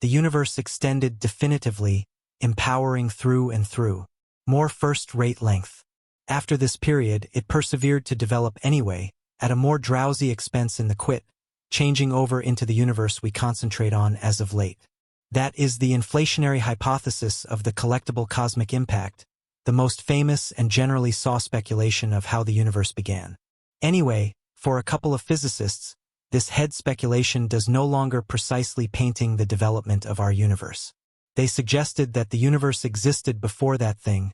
the universe extended definitively, empowering through and through. More first-rate length. After this period, it persevered to develop anyway, at a more drowsy expense in the quit, changing over into the universe we concentrate on as of late. That is the inflationary hypothesis of the collectible cosmic impact, the most famous and generally saw speculation of how the universe began. Anyway, for a couple of physicists, this head speculation does no longer precisely painting the development of our universe. They suggested that the universe existed before that thing,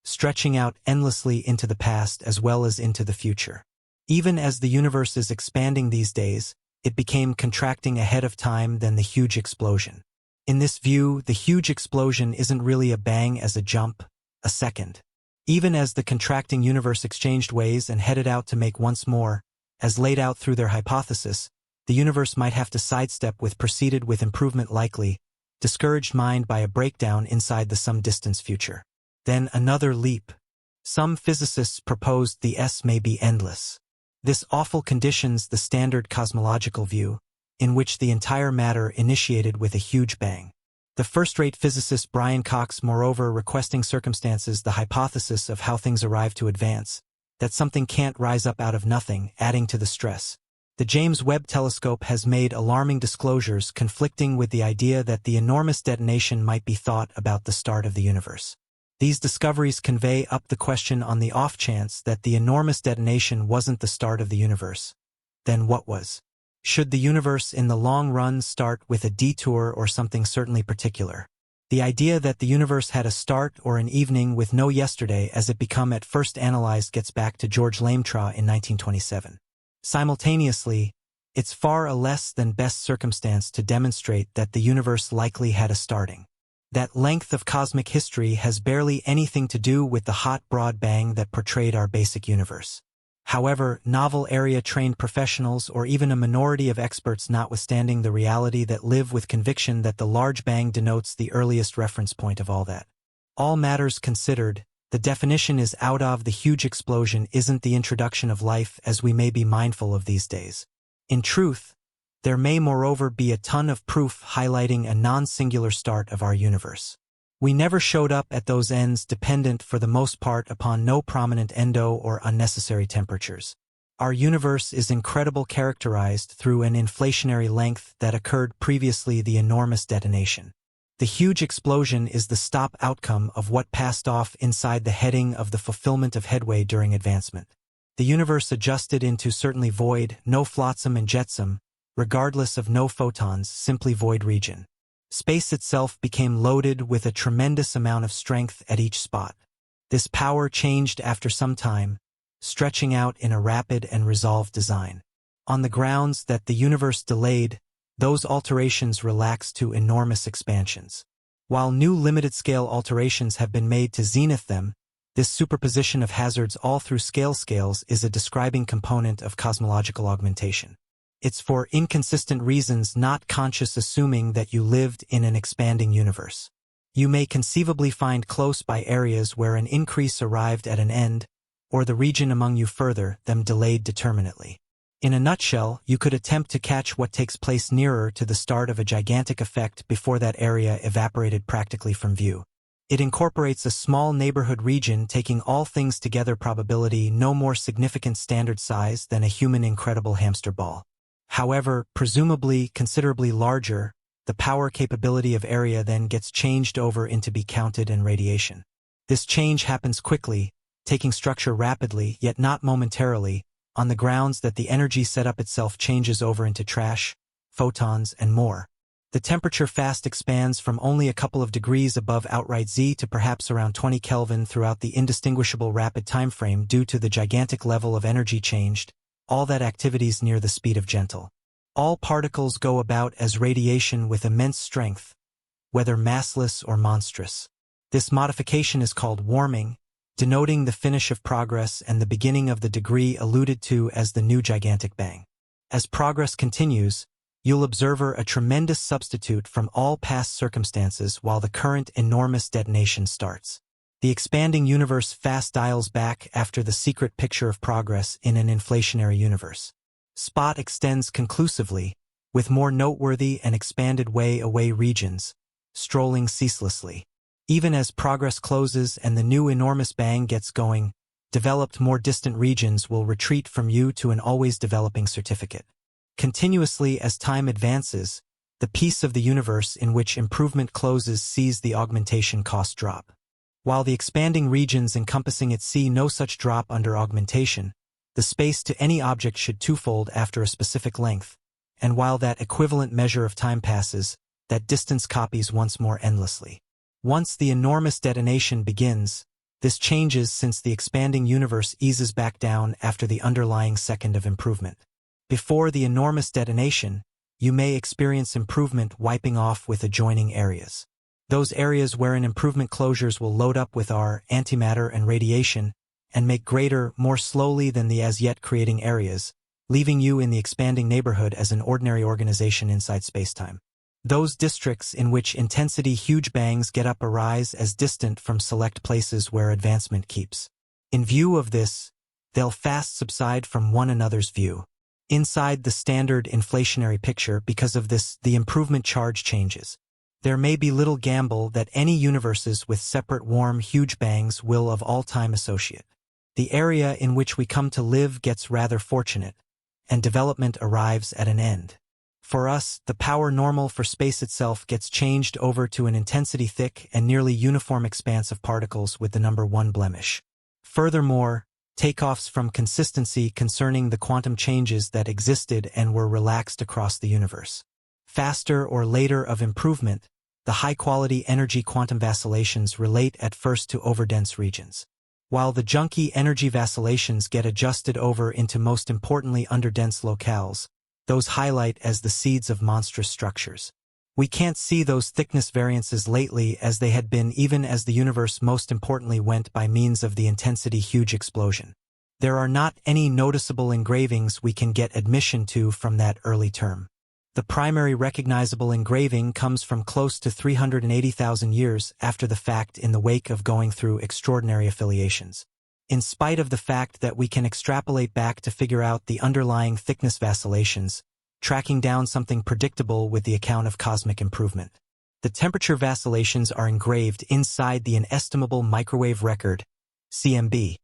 stretching out endlessly into the past as well as into the future. Even as the universe is expanding these days, it became contracting ahead of time than the huge explosion. In this view, the huge explosion isn't really a bang as a jump, a second. Even as the contracting universe exchanged ways and headed out to make once more, as laid out through their hypothesis, the universe might have to sidestep with preceded with improvement likely, discouraged mind by a breakdown inside the some distance future. Then another leap. Some physicists proposed the S may be endless. This awful conditions the standard cosmological view, in which the entire matter initiated with a huge bang. The first-rate physicist Brian Cox moreover requesting circumstances the hypothesis of how things arrive to advance, that something can't rise up out of nothing, adding to the stress. The James Webb Telescope has made alarming disclosures conflicting with the idea that the enormous detonation might be thought about the start of the universe. These discoveries convey up the question on the off chance that the enormous detonation wasn't the start of the universe. Then what was? Should the universe in the long run start with a detour or something certainly particular? The idea that the universe had a start or an evening with no yesterday as it become at first analyzed gets back to George Lemaitre in 1927. Simultaneously, it's far a less than best circumstance to demonstrate that the universe likely had a starting. That length of cosmic history has barely anything to do with the hot broad bang that portrayed our basic universe. However, novel area-trained professionals or even a minority of experts notwithstanding the reality that live with conviction that the large bang denotes the earliest reference point of all that. All matters considered, the definition is out of the huge explosion isn't the introduction of life as we may be mindful of these days. In truth, there may moreover be a ton of proof highlighting a non-singular start of our universe. We never showed up at those ends dependent for the most part upon no prominent endo or unnecessary temperatures. Our universe is incredible characterized through an inflationary length that occurred previously the enormous detonation. The huge explosion is the stop outcome of what passed off inside the heading of the fulfillment of headway during advancement. The universe adjusted into certainly void, no flotsam and jetsam, regardless of no photons, simply void region. Space itself became loaded with a tremendous amount of strength at each spot. This power changed after some time, stretching out in a rapid and resolved design. On the grounds that the universe delayed, those alterations relaxed to enormous expansions. While new limited-scale alterations have been made to zenith them, this superposition of hazards all through scales is a describing component of cosmological augmentation. It's for inconsistent reasons not conscious assuming that you lived in an expanding universe. You may conceivably find close by areas where an increase arrived at an end, or the region among you further, them delayed determinately. In a nutshell, you could attempt to catch what takes place nearer to the start of a gigantic effect before that area evaporated practically from view. It incorporates a small neighborhood region taking all things together probability no more significant standard size than a human incredible hamster ball. However, presumably considerably larger, the power capability of area then gets changed over into be counted and radiation. This change happens quickly, taking structure rapidly, yet not momentarily, on the grounds that the energy setup itself changes over into trash, photons, and more. The temperature fast expands from only a couple of degrees above outright Z to perhaps around 20 Kelvin throughout the indistinguishable rapid timeframe due to the gigantic level of energy changed, all that activities near the speed of gentle. All particles go about as radiation with immense strength, whether massless or monstrous. This modification is called warming, denoting the finish of progress and the beginning of the degree alluded to as the new gigantic bang. As progress continues, you'll observe a tremendous substitute from all past circumstances while the current enormous detonation starts. The expanding universe fast dials back after the secret picture of progress in an inflationary universe. Spot extends conclusively, with more noteworthy and expanded way-away regions, strolling ceaselessly. Even as progress closes and the new enormous bang gets going, developed more distant regions will retreat from you to an always developing certificate. Continuously as time advances, the piece of the universe in which improvement closes sees the augmentation cost drop. While the expanding regions encompassing it see no such drop under augmentation, the space to any object should twofold after a specific length, and while that equivalent measure of time passes, that distance copies once more endlessly. Once the enormous detonation begins, this changes since the expanding universe eases back down after the underlying second of improvement. Before the enormous detonation, you may experience improvement wiping off with adjoining areas. Those areas wherein improvement closures will load up with our antimatter and radiation and make greater more slowly than the as yet creating areas, leaving you in the expanding neighborhood as an ordinary organization inside spacetime. Those districts in which intensity huge bangs get up arise as distant from select places where advancement keeps. In view of this, they'll fast subside from one another's view. Inside the standard inflationary picture, because of this, the improvement charge changes. There may be little gamble that any universes with separate warm huge bangs will of all time associate. The area in which we come to live gets rather fortunate, and development arrives at an end. For us, the power normal for space itself gets changed over to an intensity-thick and nearly uniform expanse of particles with the number 1 blemish. Furthermore, takeoffs from consistency concerning the quantum changes that existed and were relaxed across the universe. Faster or later of improvement, the high-quality energy quantum vacillations relate at first to overdense regions. While the junky energy vacillations get adjusted over into most importantly underdense locales, those highlight as the seeds of monstrous structures. We can't see those thickness variances lately as they had been even as the universe most importantly went by means of the intensity huge explosion. There are not any noticeable engravings we can get admission to from that early term. The primary recognizable engraving comes from close to 380,000 years after the fact in the wake of going through extraordinary affiliations. In spite of the fact that we can extrapolate back to figure out the underlying thickness vacillations, tracking down something predictable with the account of cosmic improvement. The temperature vacillations are engraved inside the inestimable microwave record, CMB,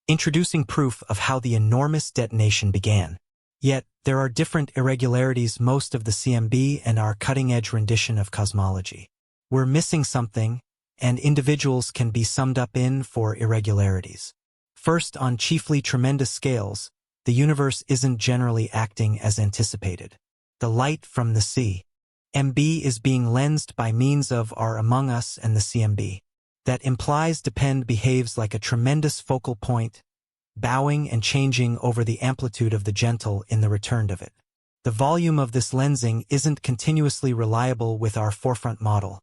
introducing proof of how the enormous detonation began. Yet, there are different irregularities most of the CMB and our cutting-edge rendition of cosmology. We're missing something, and individuals can be summed up in four irregularities. First, on chiefly tremendous scales, the universe isn't generally acting as anticipated. The light from the CMB is being lensed by means of our Among Us and the CMB. That implies depend behaves like a tremendous focal point, bowing and changing over the amplitude of the gentle in the return of it. The volume of this lensing isn't continuously reliable with our forefront model,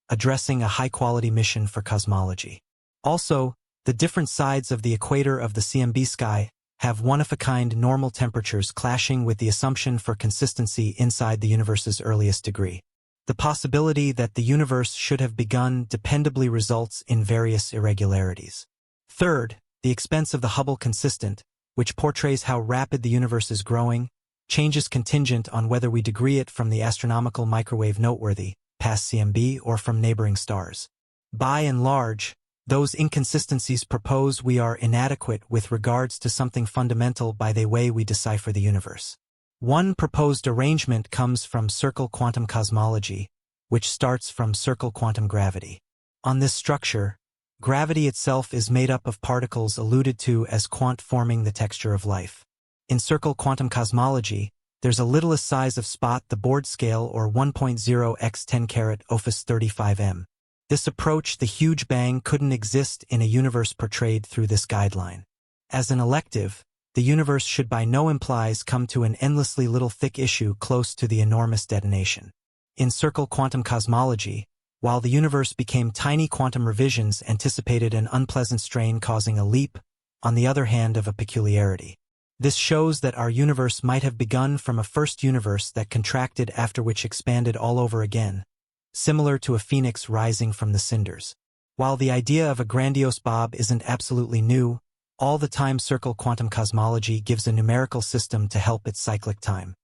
addressing a high-quality mission for cosmology. Also, the different sides of the equator of the CMB sky have one-of-a-kind normal temperatures clashing with the assumption for consistency inside the universe's earliest degree. The possibility that the universe should have begun dependably results in various irregularities. Third, the expense of the Hubble consistent, which portrays how rapid the universe is growing, changes contingent on whether we degree it from the astronomical microwave noteworthy, past CMB, or from neighboring stars. By and large, those inconsistencies propose we are inadequate with regards to something fundamental by the way we decipher the universe. One proposed arrangement comes from circle quantum cosmology, which starts from circle quantum gravity. On this structure, gravity itself is made up of particles alluded to as quant forming the texture of life. In circle quantum cosmology, there's a littlest size of spot the Board scale or 1.0 x 10 carat Ophis 35 m. This approach, the huge bang, couldn't exist in a universe portrayed through this guideline. As an elective, the universe should by no implies come to an endlessly little thick issue close to the enormous detonation. In circle quantum cosmology, while the universe became tiny quantum revisions anticipated an unpleasant strain causing a leap, on the other hand of a peculiarity. This shows that our universe might have begun from a first universe that contracted after which expanded all over again, similar to a phoenix rising from the cinders. While the idea of a grandiose bob isn't absolutely new, all the time circle quantum cosmology gives a numerical system to help its cyclic time.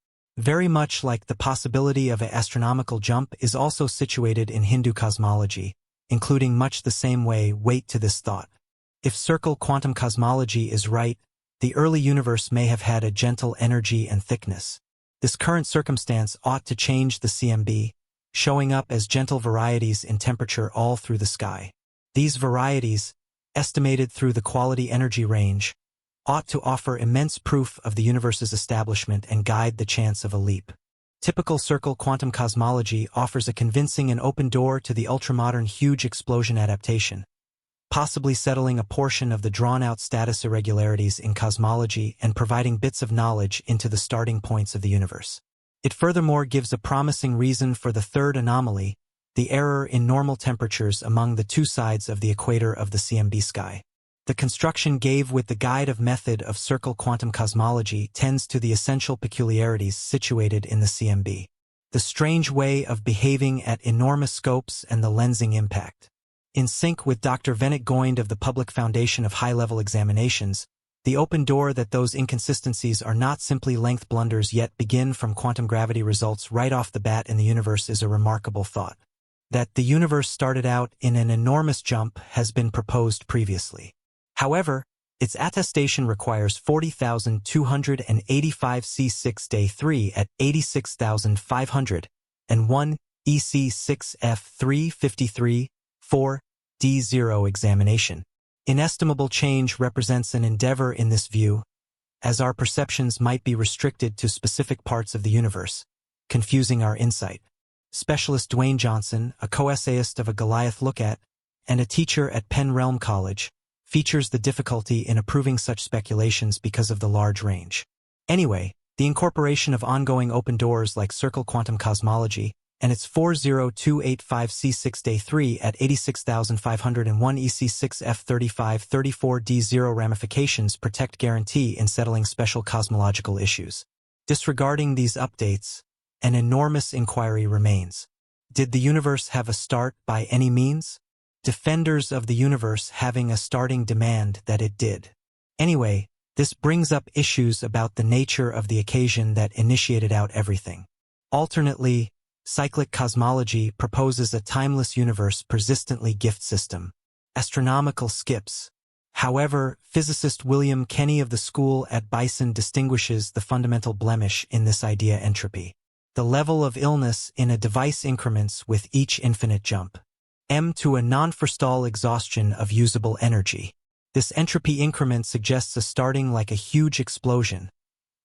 very much like the possibility of an astronomical jump is also situated in Hindu cosmology, including much the same way weight to this thought. If circle quantum cosmology is right, the early universe may have had a gentle energy and thickness. This current circumstance ought to change the CMB, showing up as gentle varieties in temperature all through the sky. These varieties, estimated through the quality energy range, ought to offer immense proof of the universe's establishment and guide the chance of a leap. Typical circle quantum cosmology offers a convincing and open door to the ultramodern huge explosion adaptation, possibly settling a portion of the drawn-out status irregularities in cosmology and providing bits of knowledge into the starting points of the universe. It furthermore gives a promising reason for the third anomaly, the error in normal temperatures among the two sides of the equator of the CMB sky. The construction gave with the guide of method of circle quantum cosmology tends to the essential peculiarities situated in the CMB. The strange way of behaving at enormous scopes and the lensing impact. In sync with Dr. Venet Goind of the Public Foundation of High-Level Examinations, the open door that those inconsistencies are not simply length blunders yet begin from quantum gravity results right off the bat in the universe is a remarkable thought. That the universe started out in an enormous jump has been proposed previously. However, its attestation requires 40,285 C6 day 3 at 86,500 and 1 EC6 F353 4 D0 examination. Inestimable change represents an endeavor in this view, as our perceptions might be restricted to specific parts of the universe, confusing our insight. Specialist Dwayne Johnson, a co-essayist of A Goliath Look At, and a teacher at Penn Realm College, features the difficulty in approving such speculations because of the large range. Anyway, the incorporation of ongoing open doors like circle quantum cosmology and its 40285 C6 day 3 at 86,501 EC6 F3534 D0 ramifications protect guarantee in settling special cosmological issues. Disregarding these updates, an enormous inquiry remains. Did the universe have a start by any means? Defenders of the universe having a starting demand that it did. Anyway, this brings up issues about the nature of the occasion that initiated out everything. Alternately, cyclic cosmology proposes a timeless universe persistently gift system. Astronomical skips. However, physicist William Kenny of the school at Bison distinguishes the fundamental blemish in this idea: entropy. The level of illness in a device increments with each infinite jump. M to a non-forestall exhaustion of usable energy. This entropy increment suggests a starting like a huge explosion,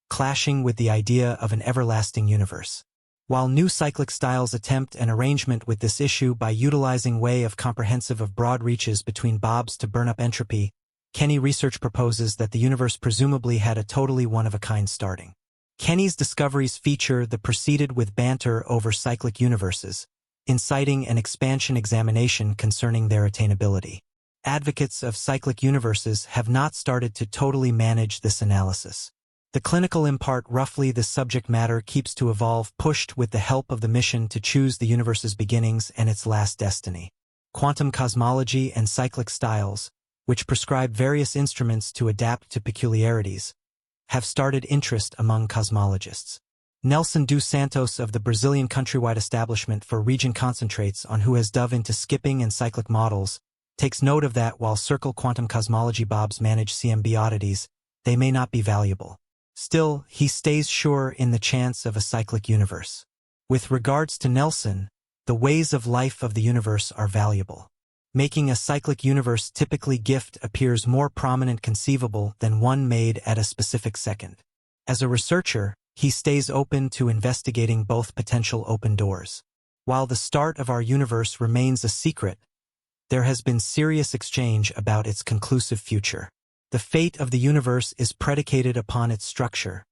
clashing with the idea of an everlasting universe. While new cyclic styles attempt an arrangement with this issue by utilizing way of comprehensive of broad reaches between bobs to burn up entropy, Kenny research proposes that the universe presumably had a totally one-of-a-kind starting. Kenny's discoveries feature the preceded with banter over cyclic universes, inciting an expansion examination concerning their attainability. Advocates of cyclic universes have not started to totally manage this analysis. The clinical impart roughly the subject matter keeps to evolve pushed with the help of the mission to choose the universe's beginnings and its last destiny. Quantum cosmology and cyclic styles, which prescribe various instruments to adapt to peculiarities, have started interest among cosmologists. Nelson dos Santos of the Brazilian countrywide establishment for region concentrates on who has dove into skipping and cyclic models, takes note of that while circle quantum cosmology bobs manage CMB oddities, they may not be valuable. Still, he stays sure in the chance of a cyclic universe. With regards to Nelson, the ways of life of the universe are valuable. Making a cyclic universe typically gift appears more prominent conceivable than one made at a specific second. As a researcher, he stays open to investigating both potential open doors. While the start of our universe remains a secret, there has been serious exchange about its conclusive future. The fate of the universe is predicated upon its structure,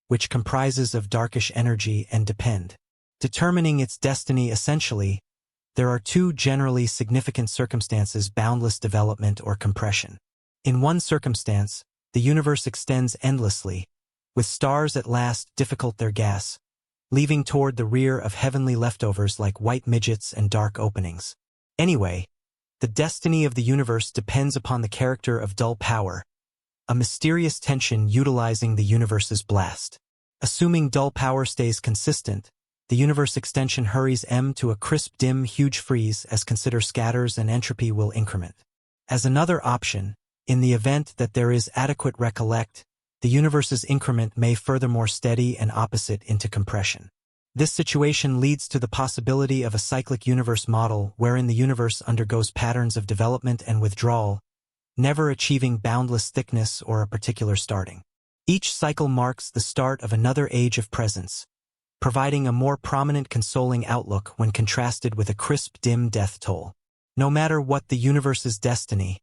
which comprises of darkish energy and depend. Determining its destiny essentially, there are two generally significant circumstances: boundless development or compression. In one circumstance, the universe extends endlessly, with stars at last difficult their gas, leaving toward the rear of heavenly leftovers like white midgets and dark openings. Anyway, the destiny of the universe depends upon the character of dull power, a mysterious tension utilizing the universe's blast. Assuming dull power stays consistent, the universe extension hurries M to a crisp dim huge freeze as consider scatters and entropy will increment. As another option, in the event that there is adequate recollect, the universe's increment may furthermore steady and opposite into compression. This situation leads to the possibility of a cyclic universe model wherein the universe undergoes patterns of development and withdrawal, never achieving boundless thickness or a particular starting. Each cycle marks the start of another age of presence, providing a more prominent consoling outlook when contrasted with a crisp dim death toll. No matter what the universe's destiny,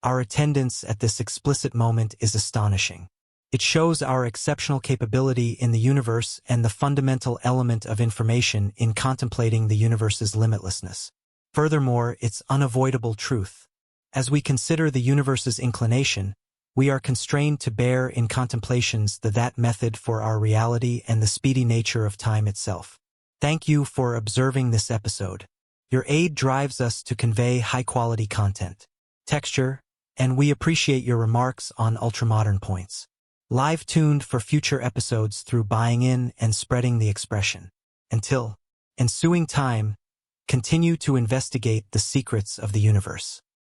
our attendance at this explicit moment is astonishing. It shows our exceptional capability in the universe and the fundamental element of information in contemplating the universe's limitlessness. Furthermore, its unavoidable truth. As we consider the universe's inclination, we are constrained to bear in contemplations the that method for our reality and the speedy nature of time itself. Thank you for observing this episode. Your aid drives us to convey high-quality content, texture, and we appreciate your remarks on ultramodern points. Live tuned for future episodes through buying in and spreading the expression. Until ensuing time, continue to investigate the secrets of the universe.